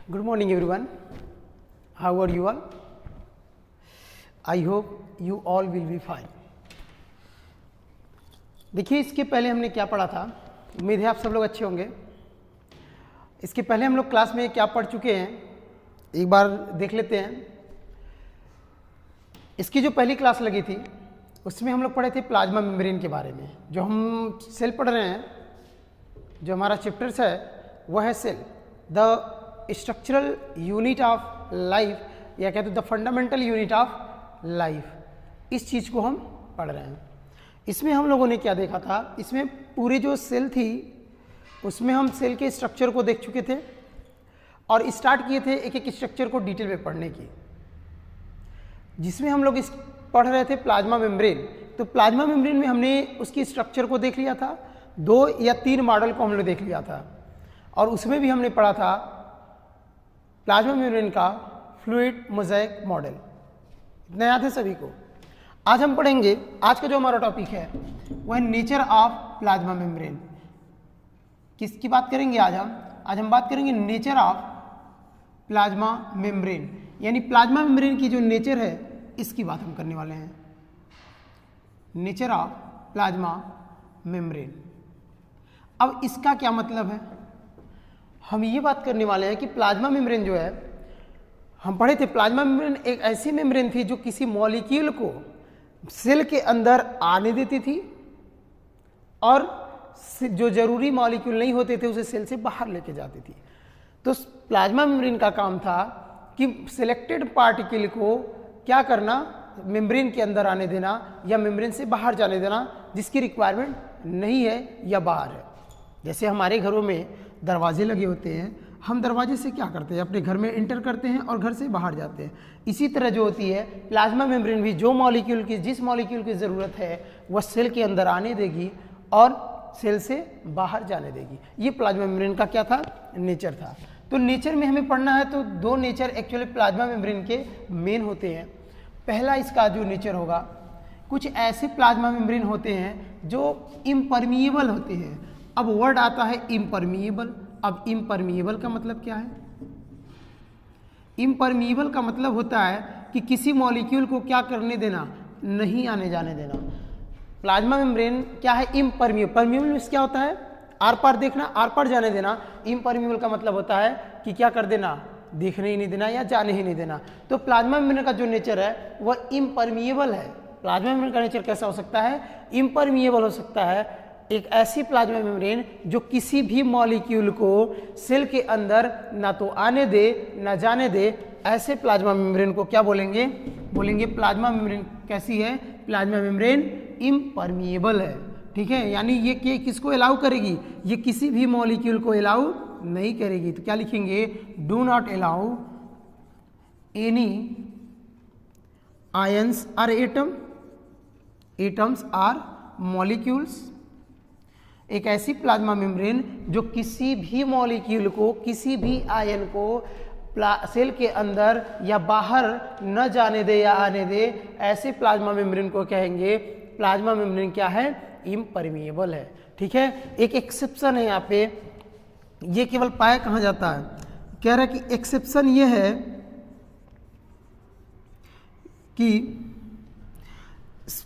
Good morning everyone. How are you all? I hope you all will be fine. देखिए, इसके पहले हमने क्या पढ़ा था, उम्मीद है आप सब लोग अच्छे होंगे। इसके पहले हम लोग क्लास में क्या पढ़ चुके हैं एक बार देख लेते हैं। इसकी जो पहली क्लास लगी थी उसमें हम लोग पढ़े थे प्लाज्मा मेम्ब्रेन के बारे में। जो हम सेल पढ़ रहे हैं, जो हमारा चैप्टर्स है वह है cell, the structural unit of life, या कहते हैं the fundamental unit of life. इस चीज़ को हम पढ़ रहे हैं। इसमें हम लोगों ने क्या देखा था, इसमें पूरी जो सेल थी उसमें हम सेल के स्ट्रक्चर को देख चुके थे और स्टार्ट किए थे एक एक स्ट्रक्चर को डिटेल में पढ़ने की, जिसमें हम लोग पढ़ रहे थे प्लाज्मा मेम्ब्रेन। तो प्लाज्मा मेम्ब्रेन में हमने उसकी स्ट्रक्चर को देख लिया था, 2 या 3 मॉडल को हमने देख लिया था, और उसमें भी हमने पढ़ा था प्लाज्मा मेम्ब्रेन का फ्लूइड मोज़ेक मॉडल। इतना याद है सभी को। आज हम पढ़ेंगे, आज का जो हमारा टॉपिक है वह नेचर ऑफ प्लाज्मा मेम्ब्रेन। किसकी बात करेंगे आज हम बात करेंगे नेचर ऑफ प्लाज्मा मेम्ब्रेन, यानी प्लाज्मा मेम्ब्रेन की जो नेचर है इसकी बात हम करने वाले हैं। Nature of plasma membrane. अब इसका क्या मतलब है, हम ये बात करने वाले हैं कि प्लाज्मा मेम्ब्रेन जो है, हम पढ़े थे प्लाज्मा मेम्ब्रेन एक ऐसी मेम्ब्रेन थी जो किसी मॉलिक्यूल को सेल के अंदर आने देती थी और जो जरूरी मॉलिक्यूल नहीं होते थे उसे सेल से बाहर लेके जाती थी। तो प्लाज्मा मेम्ब्रेन का काम था कि सिलेक्टेड पार्टिकल को क्या करना, मेम्ब्रेन के अंदर आने देना या मेम्ब्रेन से बाहर जाने देना जिसकी रिक्वायरमेंट नहीं है या बाहर है। जैसे हमारे घरों में दरवाजे लगे होते हैं, हम दरवाजे से क्या करते हैं, अपने घर में इंटर करते हैं और घर से बाहर जाते हैं। इसी तरह जो होती है प्लाज्मा मेम्ब्रेन भी, जो मॉलिक्यूल की जिस मॉलिक्यूल की ज़रूरत है वह सेल के अंदर आने देगी और सेल से बाहर जाने देगी। ये प्लाज्मा मेम्ब्रेन का क्या था, नेचर था। तो नेचर में हमें पढ़ना है तो 2 नेचर एक्चुअली प्लाज्मा मेम्ब्रेन के मेन होते हैं। पहला इसका जो नेचर होगा, कुछ ऐसे प्लाज्मा मेम्ब्रेन होते हैं जो इम्परमिएबल होते हैं। अब वर्ड आता है इम्परमिएबल। अब इम्परमिएबल का मतलब क्या है, इम्परमिएबल का मतलब होता है कि किसी मॉलिक्यूल को क्या करने देना, नहीं आने जाने देना। प्लाज्मा मेम्ब्रेन क्या है, इम्परमिएबल। परमिएबल मींस क्या होता है, आर पार देखना, आर पार जाने देना। इम्परमिएबल का मतलब होता है कि क्या कर देना, देखने ही नहीं देना या जाने ही नहीं देना। तो प्लाज्मा मेम्ब्रेन का जो नेचर है वह इम्परमिएबल है। प्लाज्मा मेम्ब्रेन का नेचर कैसा हो सकता है, इम्परमिएबल हो सकता है। एक ऐसी प्लाज्मा मेम्ब्रेन जो किसी भी मॉलिक्यूल को सेल के अंदर ना तो आने दे ना जाने दे, ऐसे प्लाज्मा मेम्ब्रेन को क्या बोलेंगे, प्लाज्मा मेम्ब्रेन कैसी है, प्लाज्मा मेम्ब्रेन इम्परमिएबल है। ठीक है, यानी ये किसको अलाउ करेगी, ये किसी भी मॉलिक्यूल को अलाउ नहीं करेगी। तो क्या लिखेंगे, do not allow any ions or atoms or molecules. एक ऐसी प्लाज्मा मेम्ब्रेन जो किसी भी मॉलिक्यूल को, किसी भी आयन को सेल के अंदर या बाहर न जाने दे या आने दे, ऐसे प्लाज्मा मेम्ब्रेन को कहेंगे प्लाज्मा मेम्ब्रेन क्या है, इम्परमिएबल है। ठीक है, एक एक्सेप्शन है यहाँ पे, ये केवल पाया कहाँ जाता है, कह रहा है कि एक्सेप्शन ये है कि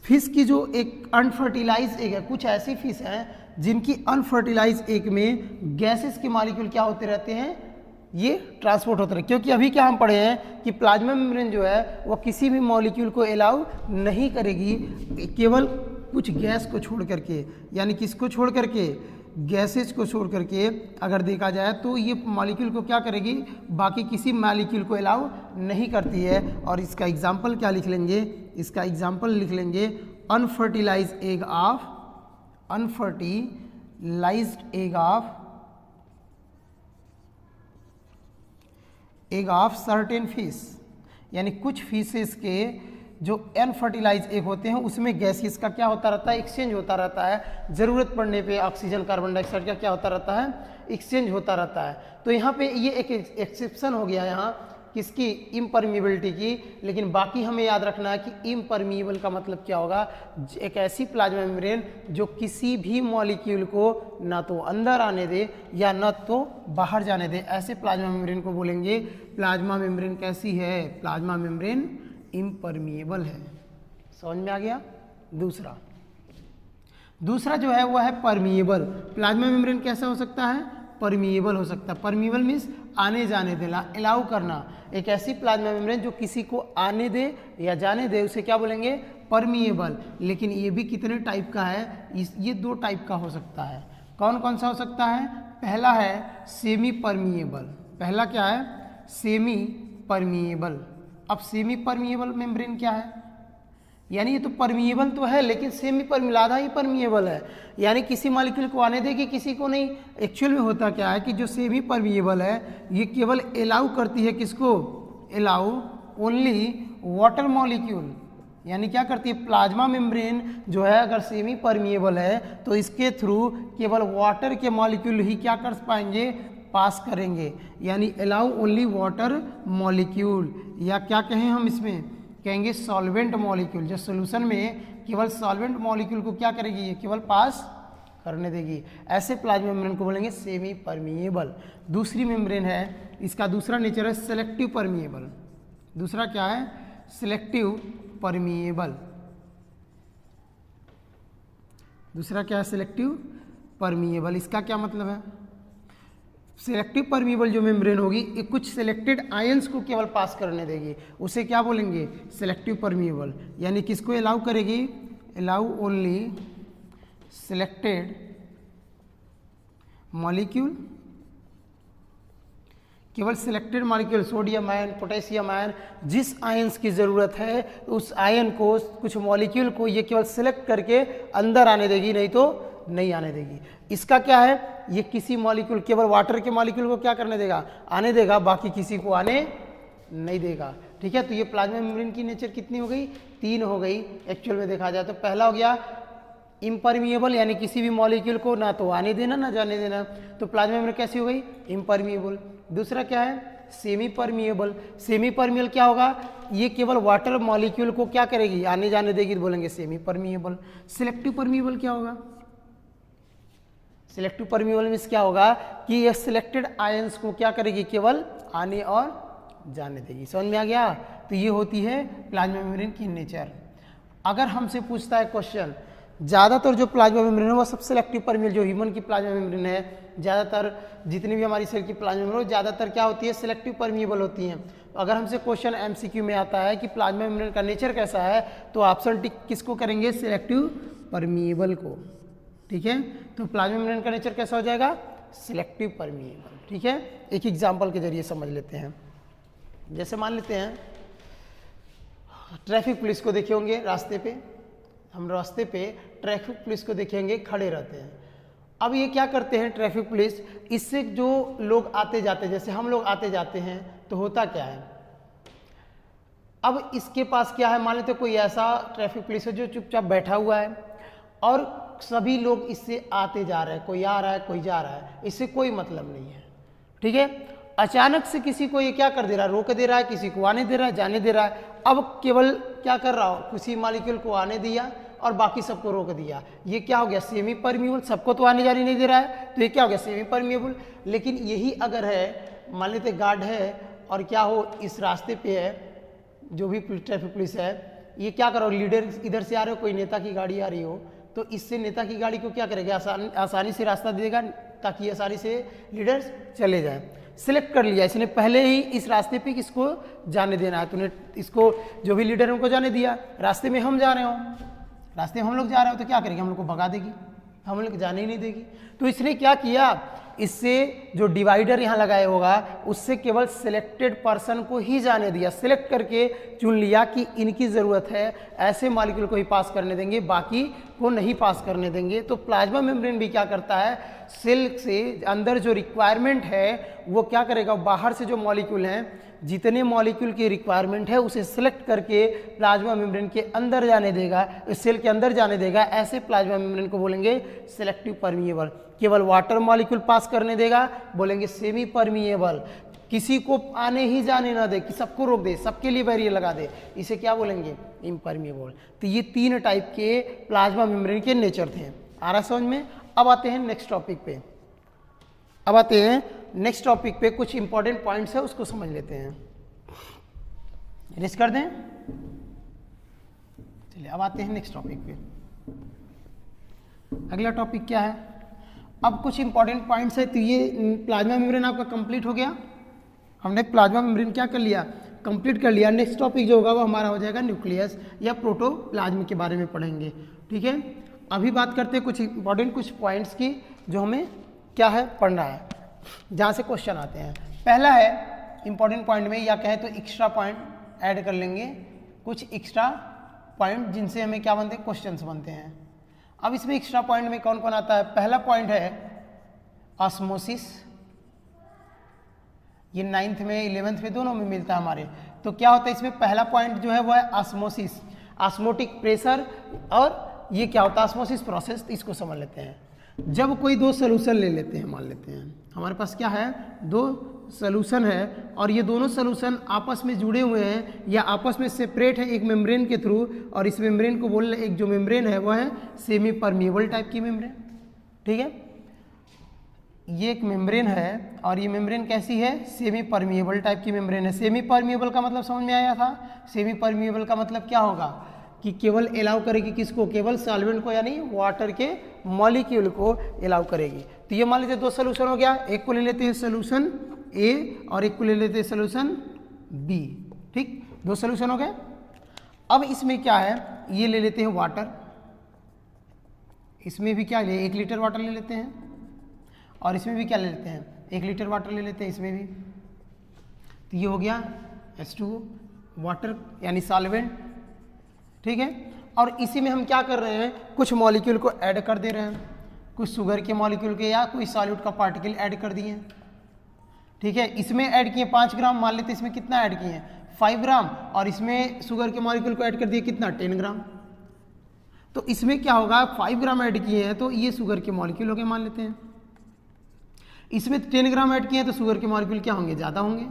फिश की जो एक अनफर्टिलाइज एग है, कुछ ऐसी फिश हैं जिनकी अनफर्टिलाइज एग में गैसेस के मॉलिक्यूल क्या होते रहते हैं, ये ट्रांसपोर्ट होते रहते हैं। क्योंकि अभी क्या हम पढ़े हैं कि प्लाज्मा मेम्ब्रेन जो है वह किसी भी मॉलिक्यूल को अलाउ नहीं करेगी, केवल कुछ गैस को छोड़ करके, यानी किसको छोड़ करके, गैसेस को छोड़ करके अगर देखा जाए तो ये मॉलिक्यूल को क्या करेगी, बाकी किसी मॉलिक्यूल को अलाउ नहीं करती है। और इसका एग्जाम्पल क्या लिख लेंगे, इसका एग्जाम्पल लिख लेंगे unfertilize egg of certain fish, यानी कुछ फिशेस के जो अनफर्टिलाइज एग होते हैं उसमें गैसेस का क्या होता रहता है, एक्सचेंज होता रहता है। ज़रूरत पड़ने पे ऑक्सीजन कार्बन डाइऑक्साइड का क्या होता रहता है, एक्सचेंज होता रहता है। तो यहाँ पे ये एक एक्सेप्शन हो गया यहाँ किसकी, इम्परमिएबिलिटी की। लेकिन बाकी हमें याद रखना है कि इम्परमिएबल का मतलब क्या होगा, एक ऐसी प्लाज्मा मेम्ब्रेन जो किसी भी मॉलिक्यूल को ना तो अंदर आने दे या ना तो बाहर जाने दे, ऐसे प्लाज्मा मेम्ब्रेन को बोलेंगे प्लाज्मा मेम्ब्रेन कैसी है, प्लाज्मा मेम्ब्रेन इम्परमिएबल है। समझ में आ गया। दूसरा जो है वो है परमिएबल। प्लाज्मा मेम्ब्रेन कैसा हो सकता है, परमिएबल हो सकता है। परमिएबल मीन्स आने जाने देना, अलाउ करना। एक ऐसी प्लाज्मा मेम्ब्रेन जो किसी को आने दे या जाने दे, उसे क्या बोलेंगे, परमिएबल। लेकिन ये भी कितने टाइप का है, ये 2 टाइप का हो सकता है। कौन कौन सा हो सकता है, पहला है सेमी परमिएबल। पहला क्या है, सेमी परमिएबल। अब सेमी परमिएबल मेम्ब्रेन क्या है, यानी ये तो परमिएबल तो है लेकिन सेमी परमिएबल, आधा ही परमिएबल है, यानी किसी मॉलिक्यूल को आने देगी किसी को नहीं। एक्चुअल में होता क्या है कि जो सेमी परमिएबल है ये केवल अलाउ करती है किसको, अलाउ ओनली वाटर मॉलिक्यूल। यानी क्या करती है, प्लाज्मा मेम्ब्रेन जो है अगर सेमी परमिएबल है तो इसके थ्रू केवल वाटर के मॉलिक्यूल ही क्या कर पाएंगे, पास करेंगे। यानी अलाउ ओनली वाटर मॉलिक्यूल, या क्या कहें हम इसमें, कहेंगे सॉल्वेंट मॉलिक्यूल। जो सोल्यूशन में केवल सॉल्वेंट मॉलिक्यूल को क्या करेगी, ये केवल पास करने देगी। ऐसे प्लाज्मा मेम्ब्रेन को बोलेंगे सेमी परमिएबल। दूसरी मेम्ब्रेन है, इसका दूसरा नेचर है सेलेक्टिव परमिएबल। दूसरा क्या है, सेलेक्टिव परमिएबल। दूसरा क्या है, सेलेक्टिव परमिएबल। इसका क्या मतलब है, सिलेक्टिव परमिएबल जो मेम्ब्रेन होगी ये कुछ सिलेक्टेड आयंस को केवल पास करने देगी, उसे क्या बोलेंगे, सिलेक्टिव परमिएबल। यानी किसको अलाउ करेगी, अलाउ ओनली सिलेक्टेड मॉलिक्यूल, केवल selected molecule, sodium ion, potassium ion, जिस आयंस की ज़रूरत है उस आयन को, कुछ मॉलिक्यूल को ये केवल सिलेक्ट करके अंदर आने देगी, नहीं तो नहीं आने देगी। इसका क्या है, ये किसी मॉलिक्यूल, केवल वाटर के मॉलिक्यूल को क्या करने देगा, आने देगा, बाकी किसी को आने नहीं देगा। ठीक है, तो ये प्लाज्मा मेम्ब्रेन की नेचर कितनी हो गई, 3 हो गई एक्चुअल में देखा जाए तो। पहला हो गया इम्परमिएबल, यानी किसी भी मॉलिक्यूल को ना तो आने देना ना जाने देना, तो प्लाज्मा मेम्ब्रेन कैसी हो गई, इम्परमिएबल। दूसरा क्या है, सेमी परमिएबल। सेमी परमिएबल क्या होगा, ये केवल वाटर मॉलिक्यूल को क्या करेगी, आने जाने देगी, तो बोलेंगे सेमी परमिएबल। सिलेक्टिव परमिएबल क्या होगा, सिलेक्टिव परमिएबल मीन्स क्या होगा कि ये सिलेक्टेड आयंस को क्या करेगी, केवल आने और जाने देगी। समझ में आ गया। तो ये होती है प्लाज्मा मेम्ब्रेन की नेचर। अगर हमसे पूछता है क्वेश्चन, ज़्यादातर जो प्लाज्मा मेम्ब्रेन है वो सब सिलेक्टिव परमिएबल, जो ह्यूमन की प्लाज्मा मेम्ब्रेन है, ज़्यादातर जितनी भी हमारी सेल की प्लाज्मा मेम्ब्रेन ज़्यादातर क्या होती है, सिलेक्टिव परमिएबल होती हैं। अगर हमसे क्वेश्चन एमसीक्यू में आता है कि प्लाज्मा मेम्ब्रेन का नेचर कैसा है, तो ऑप्शन टिक किसको करेंगे, सिलेक्टिव परमिएबल को। ठीक है, तो प्लाज्मा मेम्ब्रेन का नेचर कैसा हो जाएगा, सिलेक्टिव परमिएबल। ठीक है, एक एग्जांपल के जरिए समझ लेते हैं। जैसे मान लेते हैं ट्रैफिक पुलिस को देखे होंगे रास्ते पे, हम रास्ते पे ट्रैफिक पुलिस को देखेंगे, खड़े रहते हैं। अब ये क्या करते हैं ट्रैफिक पुलिस, इससे जो लोग आते जाते, जैसे हम लोग आते जाते हैं तो होता क्या है, अब इसके पास क्या है, मान लेते कोई ऐसा ट्रैफिक पुलिस है जो चुपचाप बैठा हुआ है और सभी लोग इससे आते जा रहे हैं, कोई आ रहा है कोई जा रहा है, इससे कोई मतलब नहीं है। ठीक है, अचानक से किसी को ये क्या कर दे रहा है, रोक दे रहा है, किसी को आने दे रहा है, जाने दे रहा है। अब केवल क्या कर रहा हो, किसी मॉलिक्यूल को आने दिया और बाकी सबको रोक दिया, ये क्या हो गया, सेमी परमिएबल। सबको तो आने जाने नहीं दे रहा है, तो ये क्या हो गया, सेमी परमिएबल। लेकिन यही अगर है, मान लेते गार्ड है और क्या हो, इस रास्ते पे है जो भी ट्रैफिक पुलिस है, ये क्या करो, लीडर इधर से आ रहे हो, कोई नेता की गाड़ी आ रही हो, तो इससे नेता की गाड़ी को क्या करेगा, आसानी से रास्ता देगा ताकि आसानी से लीडर्स चले जाएं। सिलेक्ट कर लिया इसने, पहले ही इस रास्ते पे किसको जाने देना है, तूने इसको जो भी लीडर है उनको जाने दिया। रास्ते में हम जा रहे हो, रास्ते में हम लोग जा रहे हो, तो क्या करेंगे, हम लोग को भगा देगी, हम लोग जाने ही नहीं देगी। तो इसने क्या किया, इससे जो डिवाइडर यहाँ लगाया होगा उससे केवल सिलेक्टेड पर्सन को ही जाने दिया, सिलेक्ट करके चुन लिया कि इनकी ज़रूरत है, ऐसे मॉलिक्यूल को ही पास करने देंगे, बाकी को नहीं पास करने देंगे। तो प्लाज्मा मेम्ब्रेन भी क्या करता है, सेल से अंदर जो रिक्वायरमेंट है वो क्या करेगा, बाहर से जो मॉलिक्यूल हैं, जितने मॉलिक्यूल की रिक्वायरमेंट है उसे सिलेक्ट करके प्लाज्मा मेम्ब्रेन के अंदर जाने देगा, सेल के अंदर जाने देगा। ऐसे प्लाज्मा मेम्ब्रेन को बोलेंगे सिलेक्टिव परमिएबल। केवल वाटर मॉलिक्यूल पास करने देगा, बोलेंगे सेमी परमिएबल। किसी को आने ही जाने ना दे, कि सबको रोक दे, सबके लिए बैरियर लगा दे, इसे क्या बोलेंगे? इम्परमिएबल। तो ये 3 टाइप के प्लाज्मा मेम्ब्रेन के नेचर थे। आ रहा समझ में? अब आते हैं नेक्स्ट टॉपिक पे। कुछ इंपॉर्टेंट पॉइंट्स है, उसको समझ लेते हैं। रेस्ट कर दें? चलिए अब आते हैं नेक्स्ट टॉपिक पे। अगला टॉपिक क्या है? अब कुछ इंपॉर्टेंट पॉइंट्स है। तो ये प्लाज्मा मेम्ब्रेन आपका कंप्लीट हो गया। हमने प्लाज्मा मेम्ब्रेन क्या कर लिया? कंप्लीट कर लिया। नेक्स्ट टॉपिक जो होगा वो हमारा हो जाएगा न्यूक्लियस या प्रोटोप्लाज्म के बारे में पढ़ेंगे। ठीक है, अभी बात करते हैं कुछ इंपॉर्टेंट कुछ पॉइंट्स की जो हमें क्या है पढ़ना है, जहाँ से क्वेश्चन आते हैं। पहला है इंपॉर्टेंट पॉइंट में, या कहें तो एक्स्ट्रा पॉइंट ऐड कर लेंगे, कुछ एक्स्ट्रा पॉइंट जिनसे हमें क्या बनते हैं? क्वेश्चंस बनते हैं। अब इसमें एक्स्ट्रा पॉइंट में कौन कौन आता है? पहला पॉइंट है ऑस्मोसिस। ये 9th में 11th में दोनों में मिलता है हमारे। तो क्या होता है इसमें? पहला पॉइंट जो है वो है ऑस्मोसिस, ऑस्मोटिक प्रेशर। और ये क्या होता है? Osmosis process. इसको समझ लेते हैं। जब कोई 2 सोल्यूशन ले लेते हैं, मान लेते हैं हमारे पास क्या है? 2 सोल्यूशन है और ये दोनों सोल्यूशन आपस में जुड़े हुए हैं या आपस में सेपरेट है एक मेम्ब्रेन के थ्रू, और इस मेम्ब्रेन को बोल रहे, एक जो मेम्ब्रेन है वो है सेमी परमिएबल टाइप की मेम्ब्रेन। ठीक है, ये एक मेम्ब्रेन है और ये मेम्ब्रेन कैसी है? सेमी परमिएबल टाइप की मेम्ब्रेन है। सेमी परमिएबल का मतलब समझ में आया था? सेमी परमिएबल का मतलब क्या होगा? कि केवल अलाउ करेगी किसको? केवल सॉल्वेंट को, यानी वाटर के मॉलिक्यूल को अलाउ करेगी। तो ये मान लीजिए 2 सोल्यूशन हो गया। एक को ले लेते हैं सोल्यूशन ए और एक को ले लेते हैं सोल्यूशन बी। ठीक, 2 सोल्यूशन हो गए। अब इसमें क्या है? ये ले लेते हैं वाटर। इसमें भी क्या ले? 1 लीटर वाटर ले लेते हैं और इसमें भी क्या ले लेते हैं? 1 लीटर वाटर ले लेते हैं इसमें भी। तो ये हो गया H2O, वाटर यानी सॉल्वेंट। ठीक है, और इसी में हम क्या कर रहे हैं? कुछ मॉलिक्यूल को ऐड कर दे रहे हैं, कुछ शुगर के मॉलिक्यूल के या कोई सॉल्यूट का पार्टिकल ऐड कर दिए। ठीक है, इसमें ऐड किए 5 ग्राम, मान लेते इसमें कितना ऐड किए? 5 ग्राम, और इसमें शुगर के मॉलिक्यूल को ऐड कर दिए कितना? 10 ग्राम। तो इसमें क्या होगा? 5 ग्राम ऐड किए हैं तो ये शुगर के मॉलिक्यूल हो गए, मान लेते हैं। इसमें 10 ग्राम ऐड किए हैं तो शुगर के मॉलिक्यूल क्या होंगे? ज़्यादा होंगे।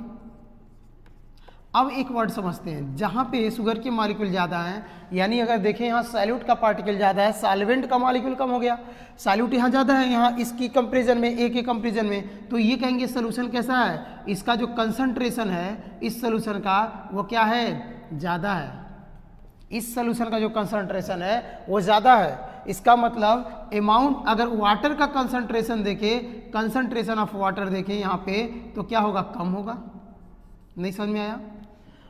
अब एक वर्ड समझते हैं, जहाँ पे शुगर के मॉलिक्यूल ज़्यादा हैं, यानी अगर देखें यहाँ सॉल्यूट का पार्टिकल ज़्यादा है, सॉल्वेंट का मॉलिक्यूल कम हो गया। सॉल्यूट यहाँ ज़्यादा है, यहाँ इसकी कंपेरिजन में, ए के कंपेरिजन में, तो ये कहेंगे सोल्यूशन कैसा है? इसका जो कंसंट्रेशन है इस सोल्यूशन का वो क्या है? ज़्यादा है। इस सोल्यूशन का जो कंसंट्रेशन है वो ज़्यादा है। इसका मतलब अमाउंट, अगर वाटर का कंसंट्रेशन देखें, कंसंट्रेशन ऑफ वाटर देखें यहाँ पे, तो क्या होगा? कम होगा। नहीं समझ में आया?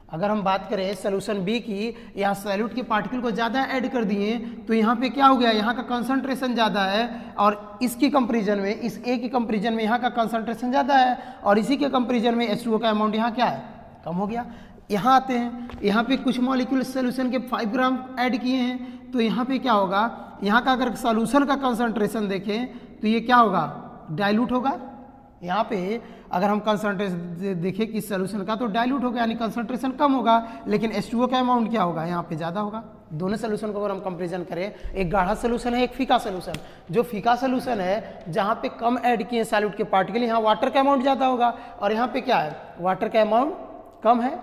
अगर हम बात करें सोल्यूशन बी की, यहाँ सॉल्यूट के पार्टिकल को ज़्यादा ऐड कर दिए तो यहाँ पे क्या हो गया? यहाँ का कंसंट्रेशन ज़्यादा है और इसकी कंपेरिजन में, इस ए की कंपेरिजन में यहाँ का कंसंट्रेशन ज़्यादा है, और इसी के कंपेरिजन में H2O का अमाउंट यहाँ क्या है? कम हो गया। यहाँ आते हैं, यहाँ पे कुछ मॉलिक्यूल सोल्यूशन के 5 ग्राम ऐड किए हैं, तो यहाँ पे क्या होगा? यहाँ का अगर सोल्यूशन का कंसंट्रेशन देखें तो ये क्या होगा? डाइल्यूट होगा। यहाँ पे अगर हम कंसंट्रेशन देखें कि सोल्यूशन का, तो डाइल्यूट होगा यानी कंसंट्रेशन कम होगा, लेकिन H2O का अमाउंट क्या होगा? यहाँ पे ज़्यादा होगा। दोनों सोल्यूशन को अगर हम कंपेरिजन करें, एक गाढ़ा सोल्यूशन है, एक फीका सोल्यूशन। जो फीका सोल्यूशन है जहाँ पे कम ऐड किए सॉल्यूट के पार्टिकल, यहाँ वाटर का अमाउंट ज़्यादा होगा, और यहाँ पे क्या है? वाटर का अमाउंट कम है।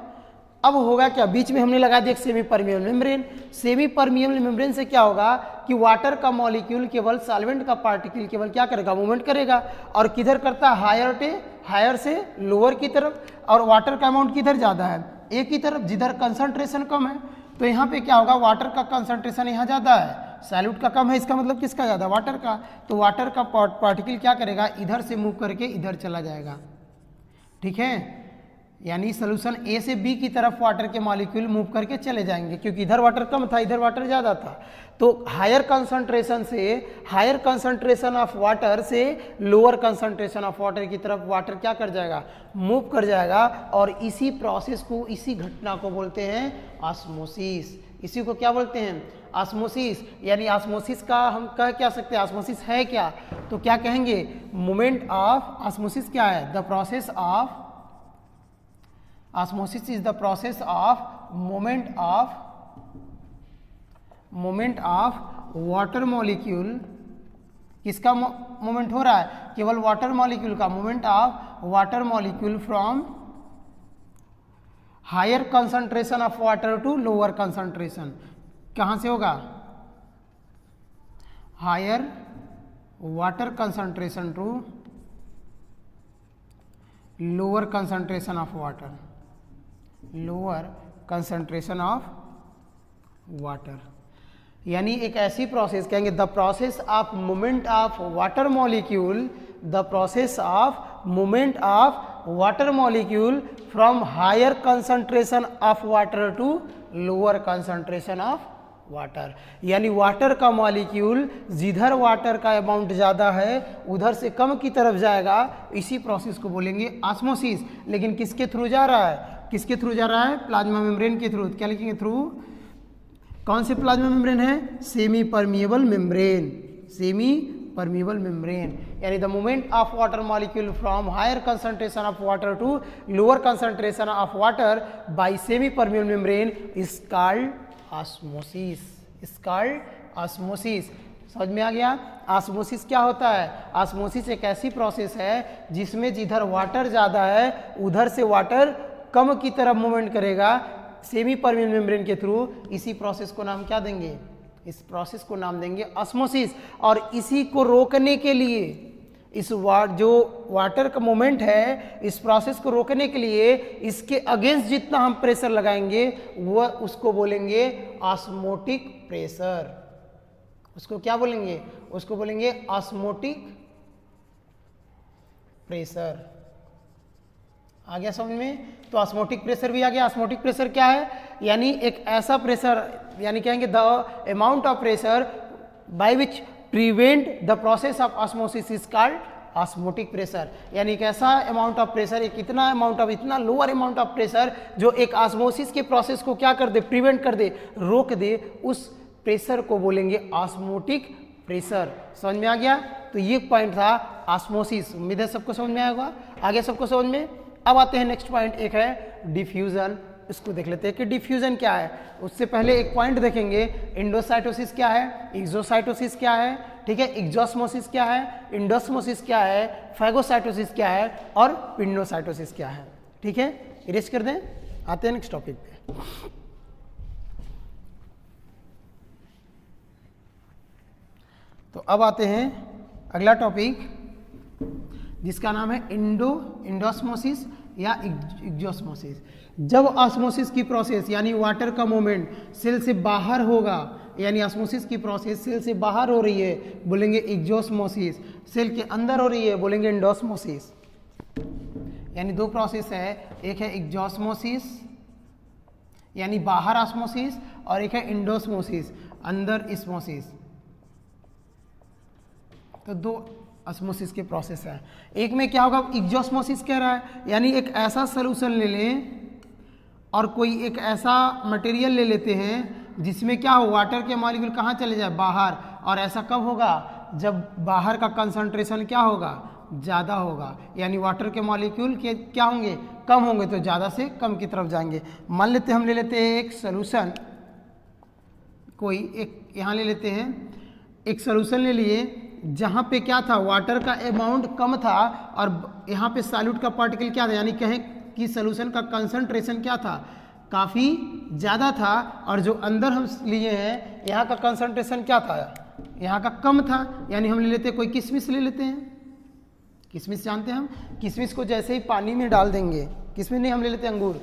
अब होगा क्या? बीच में हमने लगा दिया semi permeable membrane. Semi permeable membrane से क्या होगा कि वाटर का मॉलिक्यूल केवल सॉल्वेंट का पार्टिकल केवल क्या करेगा? मूवमेंट करेगा, और किधर करता है? हायर से लोअर की तरफ, और वाटर का अमाउंट किधर ज़्यादा है? एक ही तरफ, जिधर कंसंट्रेशन कम है। तो यहाँ पे क्या होगा? वाटर का कंसंट्रेशन यहाँ ज़्यादा है, सॉल्यूट का कम है। इसका मतलब किसका ज़्यादा? वाटर का। तो वाटर का पार्टिकल क्या करेगा? इधर से मूव करके इधर चला जाएगा। ठीक है, यानी सोल्यूशन ए से बी की तरफ वाटर के मॉलिक्यूल मूव करके चले जाएंगे, क्योंकि इधर वाटर कम था, इधर वाटर ज़्यादा था। तो हायर कंसंट्रेशन से, हायर कंसंट्रेशन ऑफ वाटर से लोअर कंसंट्रेशन ऑफ वाटर की तरफ वाटर क्या कर जाएगा? मूव कर जाएगा। और इसी प्रोसेस को, इसी घटना को बोलते हैं ऑस्मोसिस। इसी को क्या बोलते हैं? ऑस्मोसिस। यानी ऑस्मोसिस का हम कह क्या सकते हैं? ऑस्मोसिस है क्या? तो क्या कहेंगे? मूवमेंट ऑफ ऑस्मोसिस क्या है? The process of osmosis is the process of movement of water molecule किसका मूवमेंट हो रहा है? केवल वाटर मॉलिक्यूल का, movement of water molecule from higher concentration of water to lower concentration. कहां से होगा? Higher water concentration to lower concentration of water, lower concentration of water. यानी एक ऐसी प्रोसेस कहेंगे the process of movement of water molecule, the process of movement of water molecule from higher concentration of water to lower concentration of water. यानी water का molecule जिधर water का amount ज़्यादा है उधर से कम की तरफ जाएगा, इसी प्रोसेस को बोलेंगे ऑस्मोसिस। लेकिन किसके थ्रू जा रहा है? किसके थ्रू जा रहा है? प्लाज्मा मेम्ब्रेन के थ्रू। क्या लिखेंगे? थ्रू। कौन से प्लाज्मा मेम्ब्रेन है? Semi permeable membrane, semi permeable membrane. यानी the movement of water molecule from higher concentration of water to lower concentration of water by semi permeable membrane is called osmosis, is called osmosis. समझ में आ गया? Osmosis क्या होता है? Osmosis एक ऐसी process है जिसमें जिधर वाटर ज़्यादा है उधर से वाटर कम की तरफ मूवमेंट करेगा सेमी परमिएबल मेम्ब्रेन के थ्रू। इसी प्रोसेस को नाम क्या देंगे? इस प्रोसेस को नाम देंगे ऑस्मोसिस। और इसी को रोकने के लिए, इस जो वाटर का मूवमेंट है, इस प्रोसेस को रोकने के लिए इसके अगेंस्ट जितना हम प्रेशर लगाएंगे वह उसको बोलेंगे ऑस्मोटिक प्रेशर। उसको क्या बोलेंगे? उसको बोलेंगे ऑस्मोटिक प्रेशर। आ गया समझ में? तो ऑस्मोटिक प्रेशर भी आ गया। ऑस्मोटिक प्रेशर क्या है? यानी एक ऐसा प्रेशर, यानी कहेंगे the amount of pressure by which prevent the process of osmosis is called osmotic pressure. यानी एक ऐसा अमाउंट ऑफ प्रेशर, एक इतना अमाउंट ऑफ, इतना लोअर अमाउंट ऑफ प्रेशर जो एक ऑस्मोसिस के प्रोसेस को क्या कर दे? प्रिवेंट कर दे, रोक दे। उस प्रेशर को बोलेंगे ऑस्मोटिक प्रेशर। समझ में आ गया? तो ये पॉइंट था ऑस्मोसिस। उम्मीद है सबको समझ में आएगा। आगे सबको समझ में? अब आते हैं नेक्स्ट पॉइंट, एक है डिफ्यूजन। इसको देख लेते हैं कि डिफ्यूजन क्या है। उससे पहले एक पॉइंट देखेंगे, एंडोसाइटोसिस क्या है, एक्सोसाइटोसिस क्या है, ठीक है, एक्सोस्मोसिस क्या है, इंडोस्मोसिस क्या है, फैगोसाइटोसिस क्या है और पिंडोसाइटोसिस क्या है। ठीक है, इरेज कर दें। आते हैं नेक्स्ट टॉपिक पे। तो अब आते हैं अगला टॉपिक जिसका नाम है इंडोस्मोसिस या एक्सोस्मोसिस। जब ऑस्मोसिस की प्रोसेस यानी वाटर का मूवमेंट सेल से बाहर होगा, यानी ऑस्मोसिस की प्रोसेस सेल से बाहर हो रही है, बोलेंगे एक्सोस्मोसिस। सेल के अंदर हो रही है, बोलेंगे इंडोस्मोसिस। यानी दो प्रोसेस है, एक है एक्सोस्मोसिस यानी बाहर ऑस्मोसिस और एक है इंडोस्मोसिस अंदर ऑस्मोसिस। तो दो ऑस्मोसिस के प्रोसेस है। एक में क्या होगा, एक्सोस्मोसिस कह रहा है, यानी एक ऐसा सॉल्यूशन ले लें और कोई एक ऐसा मटेरियल ले लेते हैं जिसमें क्या हो, वाटर के मॉलिक्यूल कहाँ चले जाए, बाहर। और ऐसा कब होगा, जब बाहर का कंसंट्रेशन क्या होगा, ज़्यादा होगा। यानी वाटर के मॉलिक्यूल के क्या होंगे, कम होंगे, तो ज़्यादा से कम की तरफ जाएंगे। मान लेते हम ले लेते हैं एक सॉल्यूशन, कोई एक यहाँ ले लेते हैं, एक सॉल्यूशन ले लिए जहाँ पे क्या था, वाटर का अमाउंट कम था और यहाँ पे सॉल्यूट का पार्टिकल क्या था, यानी कहें कि सॉल्यूशन का कंसंट्रेशन क्या था, काफ़ी ज़्यादा था। और जो अंदर हम लिए हैं यहाँ का कंसंट्रेशन क्या था, यहाँ का कम था। यानी हम ले लेते हैं कोई किशमिश ले लेते हैं। किशमिश जानते हैं हम, किशमिश को जैसे ही पानी में डाल देंगे, किशमिश नहीं, हम ले लेते हैं अंगूर।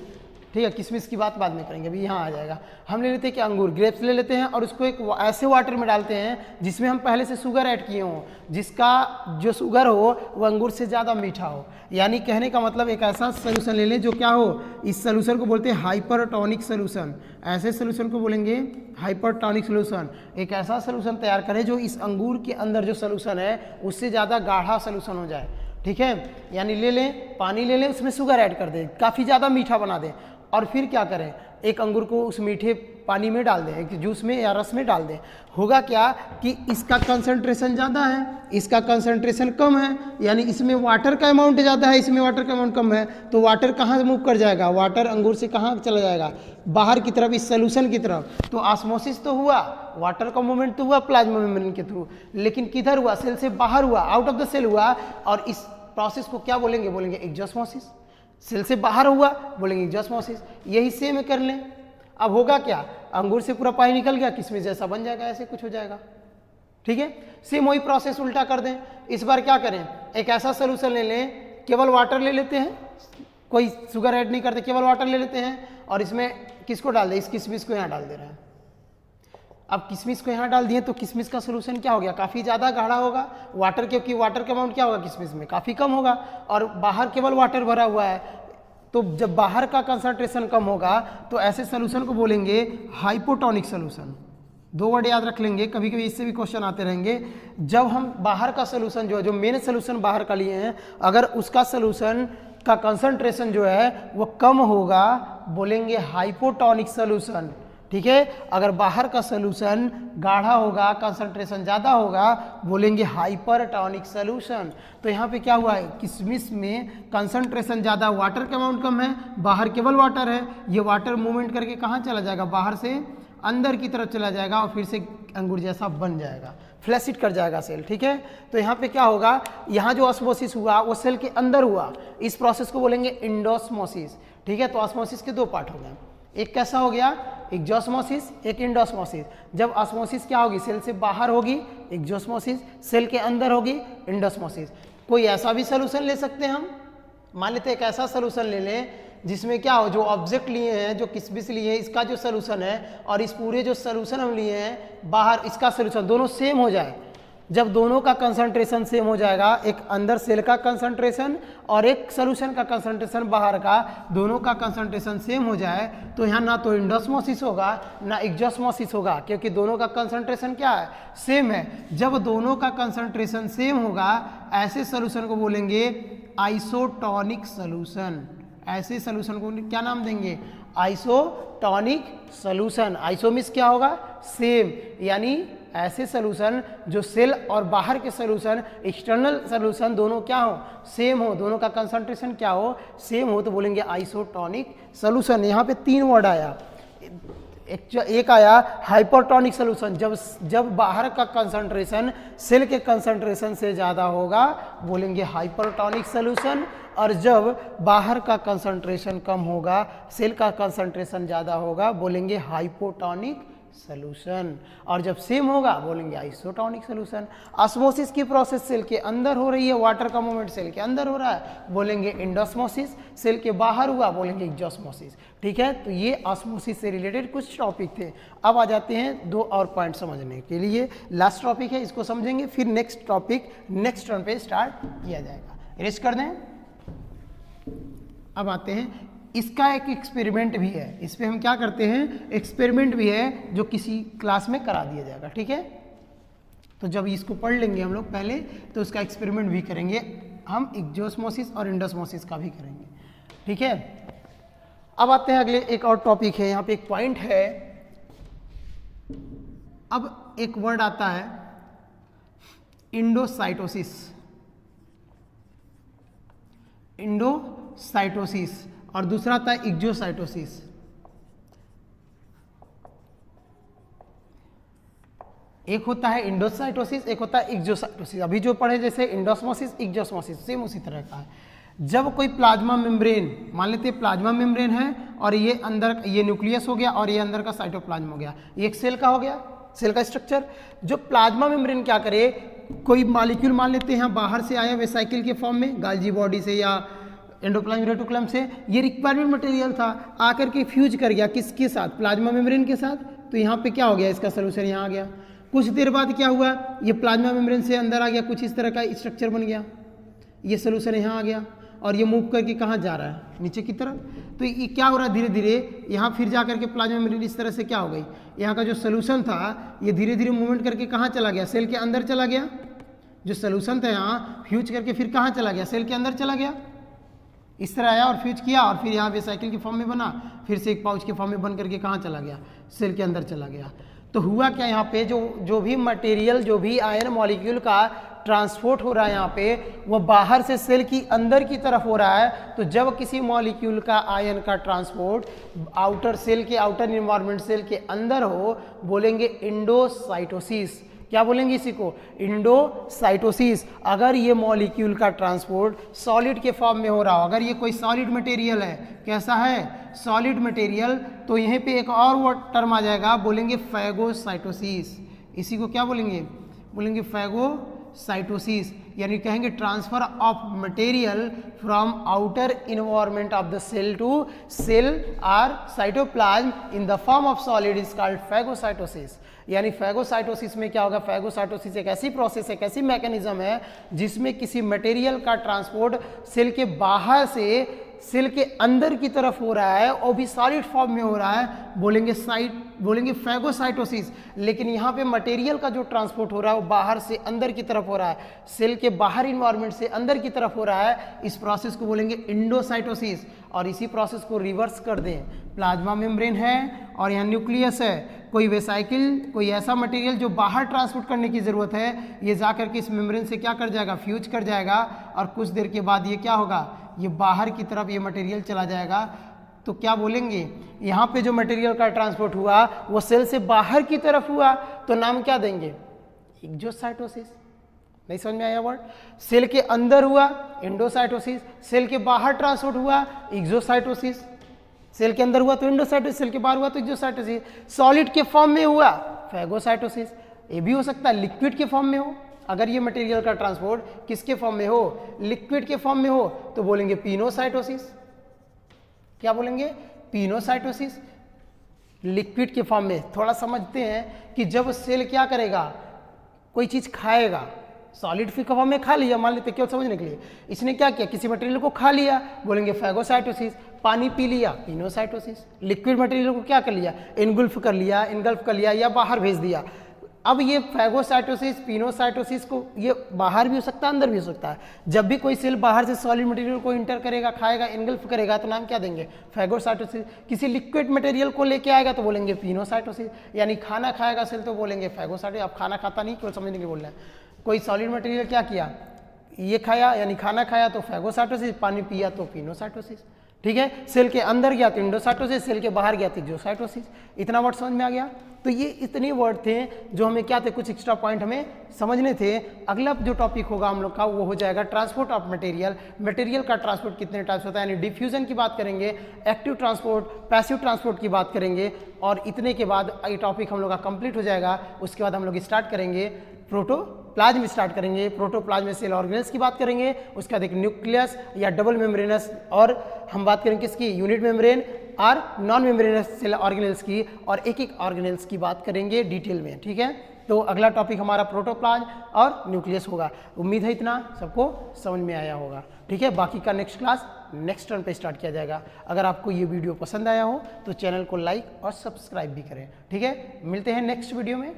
ठीक है, किशमिश की बात बाद में करेंगे, अभी यहाँ आ जाएगा। हम ले लेते हैं कि अंगूर, ग्रेप्स ले लेते हैं और उसको एक ऐसे वाटर में डालते हैं जिसमें हम पहले से शुगर ऐड किए हों, जिसका जो शुगर हो वो अंगूर से ज़्यादा मीठा हो। यानी कहने का मतलब एक ऐसा सोल्यूशन ले लें जो क्या हो, इस सोल्यूशन को बोलते हैं हाइपरटोनिक सोल्यूशन। ऐसे सोल्यूशन को बोलेंगे हाइपरटोनिक सोल्यूशन। एक ऐसा सोल्यूशन तैयार करें जो इस अंगूर के अंदर जो सोल्यूशन है उससे ज़्यादा गाढ़ा सोल्यूशन हो जाए। ठीक है, यानी ले लें, पानी ले लें, उसमें शुगर ऐड कर दें, काफ़ी ज़्यादा मीठा बना दें और फिर क्या करें, एक अंगूर को उस मीठे पानी में डाल दें, एक जूस में या रस में डाल दें, होगा क्या कि इसका कंसंट्रेशन ज़्यादा है, इसका कंसंट्रेशन कम है, यानी इसमें वाटर का अमाउंट ज़्यादा है, इसमें वाटर का अमाउंट कम है, तो वाटर कहाँ मूव कर जाएगा, वाटर अंगूर से कहाँ चला जाएगा, बाहर की तरफ, इस सोल्यूशन की तरफ। तो ऑस्मोसिस तो हुआ, वाटर का मूवमेंट तो हुआ प्लाज्मा मेम्ब्रेन के थ्रू, लेकिन किधर हुआ, सेल से बाहर हुआ, आउट ऑफ द सेल हुआ। और इस प्रोसेस को क्या बोलेंगे, बोलेंगे एक्जोस्मोसिस। सेल से बाहर हुआ, बोलेंगे एक्जोस्मोसिस। यही सेम कर लें। अब होगा क्या, अंगूर से पूरा पानी निकल गया, किशमिश जैसा बन जाएगा, ऐसे कुछ हो जाएगा। ठीक है, सेम वही प्रोसेस उल्टा कर दें। इस बार क्या करें, एक ऐसा सोल्यूशन ले लें, केवल वाटर ले लेते हैं, कोई शुगर ऐड नहीं करते, केवल वाटर ले लेते हैं, और इसमें किसको डाल दें, इस किशमिश को यहाँ डाल दे रहे हैं। अब किशमिश को यहाँ डाल दिए तो किशमिश का सोल्यूशन क्या हो गया, काफ़ी ज़्यादा गाढ़ा होगा, वाटर, क्योंकि वाटर का अमाउंट क्या होगा किशमिश में, काफ़ी कम होगा, और बाहर केवल वाटर भरा हुआ है। तो जब बाहर का कंसंट्रेशन कम होगा तो ऐसे सोल्यूशन को बोलेंगे हाइपोटोनिक सोल्यूशन। दो वर्ड याद रख लेंगे, कभी कभी इससे भी क्वेश्चन आते रहेंगे। जब हम बाहर का सोल्यूशन जो मेन सोल्यूशन बाहर का लिए हैं, अगर उसका सोल्यूशन का कंसंट्रेशन जो है वो कम होगा, बोलेंगे हाइपोटोनिक सोल्यूशन। ठीक है, अगर बाहर का सोल्यूशन गाढ़ा होगा, कंसंट्रेशन ज़्यादा होगा, बोलेंगे हाइपरटोनिक सोल्यूशन। तो यहाँ पे क्या हुआ है, किशमिश में कंसंट्रेशन ज़्यादा, वाटर का अमाउंट कम है, बाहर केवल वाटर है, ये वाटर मूवमेंट करके कहाँ चला जाएगा, बाहर से अंदर की तरफ चला जाएगा और फिर से अंगूर जैसा बन जाएगा, फ्लैसिड कर जाएगा सेल। ठीक है, तो यहाँ पे क्या होगा, यहाँ जो ऑस्मोसिस हुआ वो सेल के अंदर हुआ, इस प्रोसेस को बोलेंगे इंडोस्मोसिस। ठीक है, तो ऑस्मोसिस के दो पार्ट हो गए, एक कैसा हो गया एक्जोस्मोसिस, एक इंडोस्मोसिस। जब ऑस्मोसिस क्या होगी, सेल से बाहर होगी एक्जोस्मोसिस, सेल के अंदर होगी इंडोस्मोसिस। कोई ऐसा भी सोल्यूशन ले सकते हैं हम, मान लेते हैं एक ऐसा सोल्यूशन ले लें जिसमें क्या हो, जो ऑब्जेक्ट लिए हैं, जो किशमिश लिए हैं, इसका जो सोल्यूशन है और इस पूरे जो सोल्यूशन हम लिए हैं बाहर, इसका सोल्यूशन दोनों सेम हो जाए। जब दोनों का कंसंट्रेशन सेम हो जाएगा, एक अंदर सेल का कंसंट्रेशन और एक सोल्यूशन का कंसंट्रेशन बाहर का, दोनों का कंसंट्रेशन सेम हो जाए, तो यहाँ ना तो इंडोस्मोसिस होगा ना एक्जोस्मोसिस होगा, क्योंकि दोनों का कंसंट्रेशन क्या है, सेम है। जब दोनों का कंसंट्रेशन सेम होगा, ऐसे सोल्यूशन को बोलेंगे आइसोटोनिक सोल्यूशन। ऐसे सोल्यूशन को क्या नाम देंगे, आइसोटोनिक सोल्यूशन। आइसो मींस क्या होगा, सेम, यानी ऐसे सोल्यूशन जो सेल और बाहर के सोल्यूशन, एक्सटर्नल सोल्यूशन दोनों क्या हो, सेम हो, दोनों का कंसंट्रेशन क्या हो, सेम हो, तो बोलेंगे आइसोटोनिक सोल्यूशन। यहाँ पे तीन वर्ड आया, एक आया हाइपरटोनिक सोल्यूशन, जब बाहर का कंसंट्रेशन सेल के कंसंट्रेशन से ज़्यादा होगा, बोलेंगे हाइपरटोनिक सोल्यूशन, और जब बाहर का कंसंट्रेशन कम होगा, सेल का कंसंट्रेशन ज़्यादा होगा, बोलेंगे हाइपोटोनिक सोल्यूशन, और जब सेम होगा बोलेंगे आइसोटोनिक सोल्यूशन। ऑस्मोसिस की प्रोसेस सेल के अंदर हो रही है, वाटर का मूवमेंट सेल के अंदर हो रहा है, बोलेंगे इंडोस्मोसिस, सेल के बाहर हुआ, बोलेंगे एक्जोस्मोसिस। ठीक है, तो ये ऑस्मोसिस से रिलेटेड कुछ टॉपिक थे। अब आ जाते हैं दो और पॉइंट समझने के लिए, लास्ट टॉपिक है, इसको समझेंगे, फिर नेक्स्ट टॉपिक नेक्स्ट टर्न पे स्टार्ट किया जाएगा। इरेज कर दें। अब आते हैं, इसका एक एक्सपेरिमेंट भी है, इस पे हम क्या करते हैं, एक्सपेरिमेंट भी है जो किसी क्लास में करा दिया जाएगा। ठीक है, तो जब इसको पढ़ लेंगे हम लोग पहले, तो उसका एक्सपेरिमेंट भी करेंगे हम, एक्जोस्मोसिस और इंडोस्मोसिस का भी करेंगे। ठीक है, अब आते हैं अगले, एक और टॉपिक है, यहाँ पे एक पॉइंट है। अब एक वर्ड आता है इंडोसाइटोसिस, इंडोसाइटोसिस, और दूसरा आता है एक्जोसाइटोसिस। एक होता है इंडोसाइटोसिस, एक होता है एक्जोसाइटोसिस। अभी जो पढ़े जैसे इंडोस्मोसिस, एक्जोस्मोसिस, सेम उसी तरह का है। जब कोई प्लाज्मा मेम्ब्रेन, मान लेते हैं प्लाज्मा मेम्ब्रेन है और ये अंदर, ये न्यूक्लियस हो गया और ये अंदर का साइटोप्लाज्म हो गया, ये एक सेल का हो गया, सेल का स्ट्रक्चर। जो प्लाज्मा मेम्ब्रेन क्या करे, कोई मॉलिक्यूल मान लेते हैं बाहर से आया वेसाइकिल के फॉर्म में, गाल्जी बॉडी से या एंडोप्लाज्म रेटिकुलम से, ये रिक्वायरमेंट मटेरियल था, आकर के फ्यूज कर गया किसके साथ, प्लाज्मा मेम्ब्रेन के साथ। तो यहाँ पे क्या हो गया, इसका सोल्यूशन यहाँ आ गया। कुछ देर बाद क्या हुआ, ये प्लाज्मा मेम्ब्रेन से अंदर आ गया, कुछ इस तरह का स्ट्रक्चर बन गया, ये सोल्यूशन यहाँ आ गया, और ये मूव करके कहाँ जा रहा है, नीचे की तरफ। तो ये क्या हो रहा है, धीरे धीरे यहाँ फिर जा करके प्लाज्मा मेम्ब्रेन इस तरह से क्या हो गई, यहाँ का जो सोल्यूशन था ये धीरे धीरे मूवमेंट करके कहाँ चला गया, सेल के अंदर चला गया। जो सोल्यूशन था यहाँ फ्यूज करके फिर कहाँ चला गया, सेल के अंदर चला गया। इस तरह आया और फ्यूज किया और फिर यहाँ पे साइकिल के फॉर्म में बना, फिर से एक पाउच के फॉर्म में बन करके कहाँ चला गया, सेल के अंदर चला गया। तो हुआ क्या यहाँ पे, जो भी मटेरियल, जो भी आयन मॉलिक्यूल का ट्रांसपोर्ट हो रहा है यहाँ पे, वो बाहर से सेल की अंदर की तरफ हो रहा है। तो जब किसी मॉलिक्यूल का आयन का ट्रांसपोर्ट आउटर सेल के, आउटर इन्वायरमेंट सेल के अंदर हो, बोलेंगे इंडोसाइटोसिस। क्या बोलेंगे इसी को, इंडोसाइटोसिस। अगर ये मॉलिक्यूल का ट्रांसपोर्ट सॉलिड के फॉर्म में हो रहा हो, अगर ये कोई सॉलिड मटेरियल है, कैसा है, सॉलिड मटेरियल, तो यहीं पे एक और वर्ड टर्म आ जाएगा, बोलेंगे फैगोसाइटोसिस। इसी को क्या बोलेंगे, बोलेंगे फैगोसाइटोसिस, यानी कहेंगे transfer of material from outer environment of the cell to cell और cytoplasm in the form of solid is called phagocytosis. यानी फैगोसाइटोसिस में क्या होगा, फैगोसाइटोसिस एक ऐसी प्रोसेस है, एक ऐसी मैकेनिज्म है जिसमें किसी मटेरियल का ट्रांसपोर्ट सेल के बाहर से सेल के अंदर की तरफ हो रहा है और भी सॉलिड फॉर्म में हो रहा है, बोलेंगे फैगोसाइटोसिस। लेकिन यहाँ पे मटेरियल का जो ट्रांसपोर्ट हो रहा है वो बाहर से अंदर की तरफ हो रहा है, सेल के बाहर इन्वायरमेंट से अंदर की तरफ हो रहा है, इस प्रोसेस को बोलेंगे इंडोसाइटोसिस। और इसी प्रोसेस को रिवर्स कर दें, प्लाज्मा मेम्ब्रेन है और यहाँ न्यूक्लियस है, कोई वेसाइकिल, कोई ऐसा मटेरियल जो बाहर ट्रांसपोर्ट करने की ज़रूरत है, ये जाकर के इस मेम्ब्रेन से क्या कर जाएगा, फ्यूज कर जाएगा और कुछ देर के बाद ये क्या होगा, ये बाहर की तरफ ये मटेरियल चला जाएगा। तो क्या बोलेंगे, यहाँ पे जो मटेरियल का ट्रांसपोर्ट हुआ वो सेल से बाहर की तरफ हुआ, तो नाम क्या देंगे, एक्सोसाइटोसिस। नहीं समझ में आया वर्ड, सेल के अंदर हुआ इंडोसाइटोसिस, सेल के बाहर ट्रांसपोर्ट हुआ एक्सोसाइटोसिस। सेल के अंदर हुआ तो इंडोसाइटोसिस, सेल के बाहर हुआ तो एक्सोसाइटोसिस। सॉलिड के फॉर्म में हुआ फैगोसाइटोसिस। ये भी हो सकता है लिक्विड के फॉर्म में हो, अगर ये मटेरियल का ट्रांसपोर्ट किसके फॉर्म में हो, लिक्विड के फॉर्म में हो, तो बोलेंगे पिनोसाइटोसिस। क्या बोलेंगे, पिनोसाइटोसिस। लिक्विड के फॉर्म में थोड़ा समझते हैं कि जब सेल क्या करेगा, कोई चीज खाएगा, सॉलिड फॉर्म में खा लिया, मान लेते, क्यों समझने के लिए, इसने क्या किया, किसी मटेरियल को खा लिया, बोलेंगे फैगोसाइटोसिस। पानी पी लिया, पिनोसाइटोसिस। लिक्विड मटेरियल को क्या कर लिया, इनगल्फ कर लिया या बाहर भेज दिया। अब ये फैगोसाइटोसिस, पिनोसाइटोसिस को, ये बाहर भी हो सकता है, अंदर भी हो सकता है। जब भी कोई सेल बाहर से सॉलिड मटेरियल को इंटर करेगा, खाएगा, इनगल्फ करेगा, तो नाम क्या देंगे, फैगोसाइटोसिस। किसी लिक्विड मटेरियल को लेके आएगा तो बोलेंगे पिनोसाइटोसिस। यानी खाना खाएगा सेल तो बोलेंगे फैगोसाइटोसिस। अब खाना खाता नहीं, केवल समझने के बोल रहे हैं। कोई सॉलिड मटेरियल क्या किया, ये खाया, यानी खाना खाया तो फैगोसाइटोसिस, पानी पिया तो पिनोसाइटोसिस। ठीक है, सेल के अंदर गया तो इंडोसाइटोसिस, सेल के बाहर गया तो एक्सोसाइटोसिस। इतना वर्ड समझ में आ गया। तो ये इतने वर्ड थे जो हमें क्या थे, कुछ एक्स्ट्रा पॉइंट हमें समझने थे। अगला जो टॉपिक होगा हम लोग का वो हो जाएगा ट्रांसपोर्ट ऑफ मटेरियल। मटेरियल का ट्रांसपोर्ट कितने टाइप्स होता है, यानी डिफ्यूजन की बात करेंगे, एक्टिव ट्रांसपोर्ट, पैसिव ट्रांसपोर्ट की बात करेंगे। और इतने के बाद ये टॉपिक हम लोग का कंप्लीट हो जाएगा। उसके बाद हम लोग स्टार्ट करेंगे प्रोटोप्लाज्म स्टार्ट करेंगे। प्रोटोप्लाज्म में सेल ऑर्गेनेल्स की बात करेंगे, उसके बाद एक न्यूक्लियस या डबल मेम्ब्रेनस, और हम बात करेंगे किसकी, यूनिट मेम्ब्रेन और नॉन मेम्ब्रेनस सेल ऑर्गेनेल्स की, और एक एक ऑर्गेनेल्स की बात करेंगे डिटेल में। ठीक है, तो अगला टॉपिक हमारा प्रोटोप्लाज्म और न्यूक्लियस होगा। उम्मीद है इतना सबको समझ में आया होगा। ठीक है, बाकी का नेक्स्ट क्लास नेक्स्ट टर्न पे स्टार्ट किया जाएगा। अगर आपको ये वीडियो पसंद आया हो तो चैनल को लाइक और सब्सक्राइब भी करें। ठीक है, मिलते हैं नेक्स्ट वीडियो में।